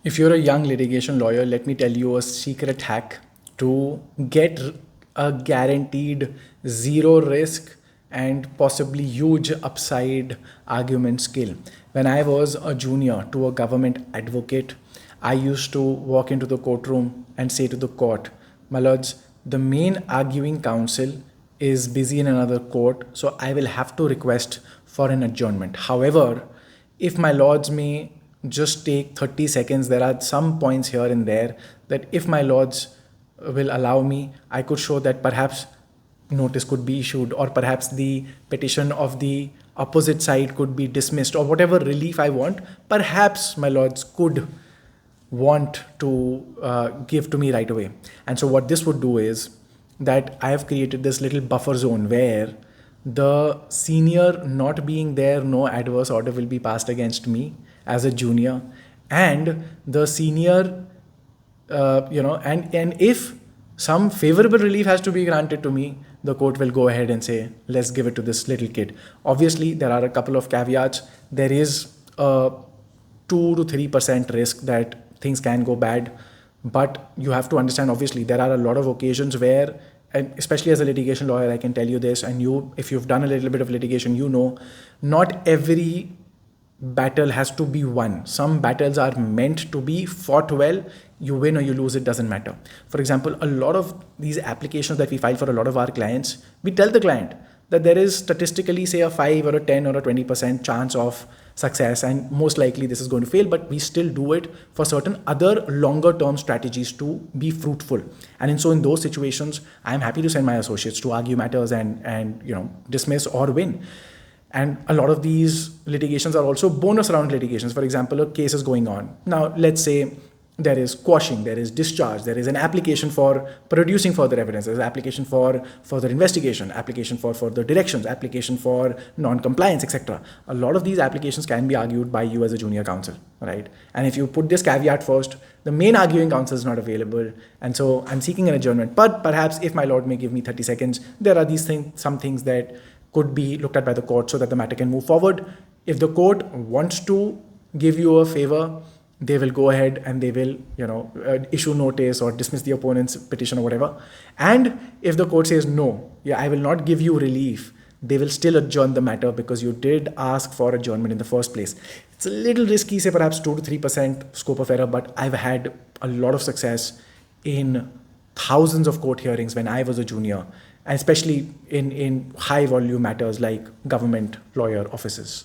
If you're a young litigation lawyer, let me tell you a secret hack to get a guaranteed zero risk and possibly huge upside argument skill. When I was a junior to a government advocate, I used to walk into the courtroom and say to the court, "My lords, the main arguing counsel is busy in another court, so I will have to request for an adjournment. However, if my lords may just take 30 seconds, there are some points here and there that if my lords will allow me, I could show that perhaps notice could be issued, or perhaps the petition of the opposite side could be dismissed, or whatever relief I want, perhaps my lords could want to give to me right away." And so, what this would do is that I have created this little buffer zone where the senior not being there, no adverse order will be passed against me as a junior, and the senior, and if some favorable relief has to be granted to me, the court will go ahead and say, let's give it to this little kid. Obviously, there are a couple of caveats. There is a 2 to 3% risk that things can go bad, but you have to understand, obviously, there are a lot of occasions where, and especially as a litigation lawyer, I can tell you this, and you, if you've done a little bit of litigation, you know, not every battle has to be won. Some battles are meant to be fought well. You win or you lose, it doesn't matter. For example, a lot of these applications that we file for a lot of our clients, we tell the client that there is statistically, say, a 5 or a 10 or a 20% chance of success, and most likely this is going to fail, but we still do it for certain other longer term strategies to be fruitful. And so in those situations, I'm happy to send my associates to argue matters and dismiss or win. And a lot of these litigations are also bonus round litigations. For example, a case is going on. Now, let's say there is quashing, there is discharge, there is an application for producing further evidence, there's an application for further investigation, application for further directions, application for non-compliance, etc. A lot of these applications can be argued by you as a junior counsel, right? And if you put this caveat first, the main arguing counsel is not available, and so I'm seeking an adjournment. But perhaps if my lord may give me 30 seconds, there are these things, some things that could be looked at by the court so that the matter can move forward. If the court wants to give you a favor, they will go ahead and they will, issue notice or dismiss the opponent's petition or whatever. And if the court says no, I will not give you relief, they will still adjourn the matter because you did ask for adjournment in the first place. It's a little risky, say perhaps 2 to 3% scope of error, but I've had a lot of success in thousands of court hearings when I was a junior, and especially in high volume matters like government lawyer offices.